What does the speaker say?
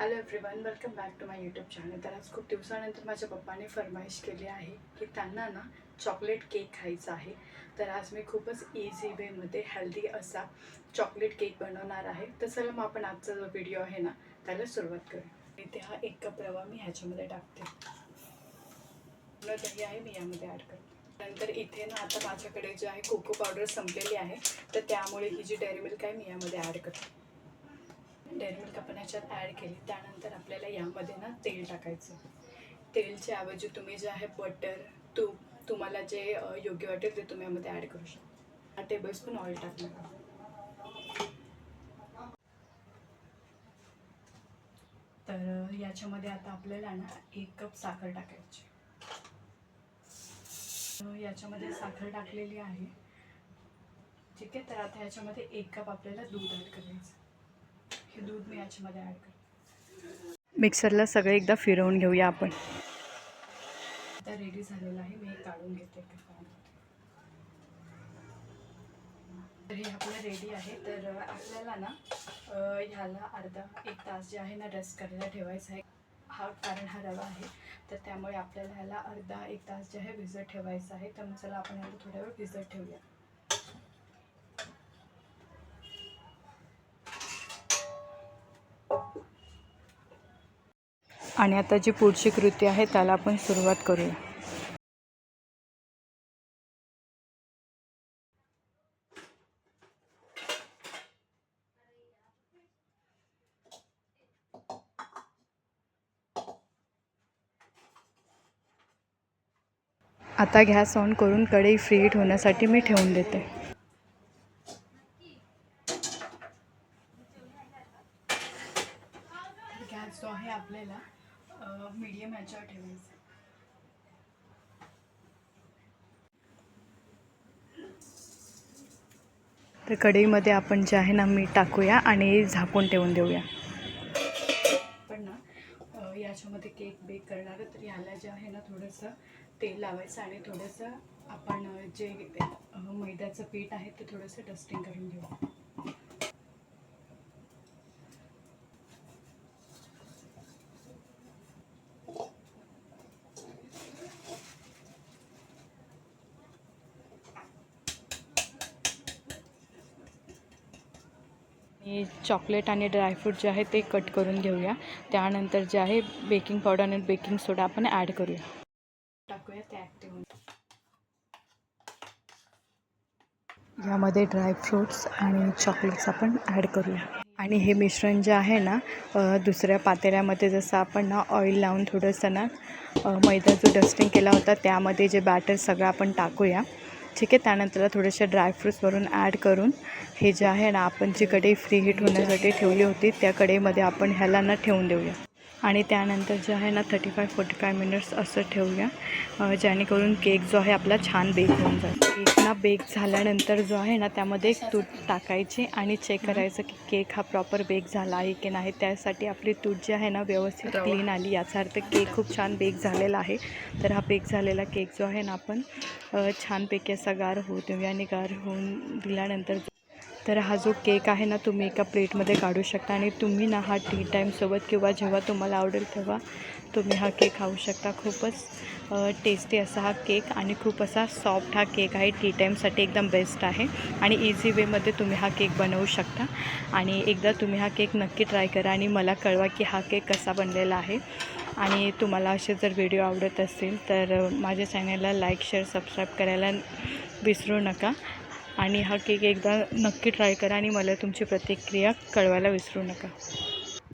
Hello everyone, welcome back to my YouTube channel. तर आज खूप दिवसानंतर माझ्या पप्पाने फरमाईश केली आहे की त्यांना ना चॉकलेट केक खायचा आहे. तर आज मी खूपच इझी वेमध्ये हेल्दी असा चॉकलेट केक बनवणार आहे. तर चला मग आपण आजचा जो व्हिडिओ आहे ना त्याला सुरुवात करू. इथे हा 1 कप रवा मी ह्याच्यामध्ये टाकते. दही आहे मी यामध्ये ॲड करते. नंतर इथे ना आता माझ्याकडे जे आहे कोको पावडर संपलेली आहे, तर त्यामुळे ही जी डेअरी मिल्क आहे मी यामध्ये ॲड करते. डेअरी मिल्क आपण ह्याच्यात ॲड केली. त्यानंतर आपल्याला यामध्ये ना तेल टाकायचं. तेलच्या ऐवजी तुम्ही जे आहे बटर, तूप, तुम्हाला जे योग्य वाटेल ते तुम्ही यामध्ये ॲड करू शकता. 1 टेबलस्पून ऑइल टाकलं. तर याच्यामध्ये आता आपल्याला ना 1 कप साखर टाकायची. याच्यामध्ये साखर टाकलेली आहे. ठीक आहे. तर आता ह्याच्यामध्ये 1 कप आपल्याला दूध ॲड करायचं. हे दूध मी याच्यामध्ये ॲड करते. मिक्सरला सगळं एकदा फिरवून घेऊया आपण. आता रेडी झालेलं आहे. मी काढून घेते. तर हे आपलं रेडी आहे. तर आपल्याला ना ह्याला अर्धा 1 तास जे आहे ना रेस्ट करायला ठेवायचं आहे. कारण हा रवा आहे, तर त्यामुळे आपल्याला ह्याला अर्धा 1 तास जे आहे भिजत ठेवायचं आहे. तर चला आपण ह्याला थोड्या वेळ भिजत ठेवूया. आणि आता जी पुढची कृती आहे त्याला आपण सुरुवात करूया. आता गॅस ऑन करून कढई फ्री हीट होण्यासाठी मी ठेवून देते. गॅस जो आहे आपल्याला मीडियम याच्यावर ठेवायचा. तर कढईमध्ये आपण जे आहे ना मीठ टाकूया आणि झाकून ठेवून देऊया. पण ना याच्यामध्ये केक बेक करणार आहे, तर याला जे आहे ना थोडंसं तेल लावायचं आणि थोडंसं आपण जे मैद्याचं पीठ आहे ते थोडंसं डस्टिंग करून घेऊ. चॉकलेट आणि ड्रायफ्रूट जे आहे ते कट करून घेऊया. त्यानंतर जे आहे बेकिंग पावडर आणि बेकिंग सोडा आपण ॲड करूया. टाकूया ते ॲक्टिव्ह होईल. यामध्ये ड्रायफ्रूट्स आणि चॉकलेट्स आपण ॲड करूया. आणि हे मिश्रण जे आहे ना दुसऱ्या पातेल्यामध्ये जसं आपण ना ऑइल लावून थोडंसं ना मैदा जो डस्टिंग केला होता त्यामध्ये जे बॅटर सगळं आपण टाकूया. ठीक आहे. त्यानंतर थोडेसे ड्रायफ्रूट्स वरून ॲड करून हे जे आहे ना आपण जी कढई फ्री हीट होण्यासाठी ठेवली होती त्या कढईमध्ये आपण ह्याला ना ठेवून देऊया. आणि त्यानंतर जे आहे ना 35-45 मिनिट्स असं ठेवूया, जेणेकरून केक जो आहे आपला छान बेक होऊन जाईल. केक ना बेक झाल्यानंतर जो आहे ना त्यामध्ये एक तूट टाकायची आणि चेक करायचं की केक हा प्रॉपर बेक झाला आहे की नाही. त्यासाठी आपली तूट जी आहे ना व्यवस्थित क्लीन आली, याचा अर्थ केक खूप छान बेक झालेला आहे. तर हा बेक झालेला केक जो आहे ना आपण छानपैकी असा गार होऊ देऊया. आणि गार होऊन दिल्यानंतर तर हा जो केक आहे ना तुम्ही एका प्लेटमध्ये काढू शकता आणि तुम्ही ना हा टी टाईमसोबत किंवा जेव्हा तुम्हाला आवडेल तेव्हा तुम्ही हा केक खाऊ शकता. खूपच टेस्टी असा हा केक आणि खूप असा सॉफ्ट हा केक आहे. टी टाईमसाठी एकदम बेस्ट आहे आणि इझी वेमध्ये तुम्ही हा केक बनवू शकता. आणि एकदा तुम्ही हा केक नक्की ट्राय करा आणि मला कळवा की हा केक कसा बनलेला आहे. आणि तुम्हाला असे जर व्हिडिओ आवडत असेल तर माझ्या चॅनलला लाईक, शेअर, सबस्क्राईब करायला विसरू नका. आणि हा केक एकदा नक्की ट्राय करा आणि मला तुमची प्रतिक्रिया कळवायला विसरू नका.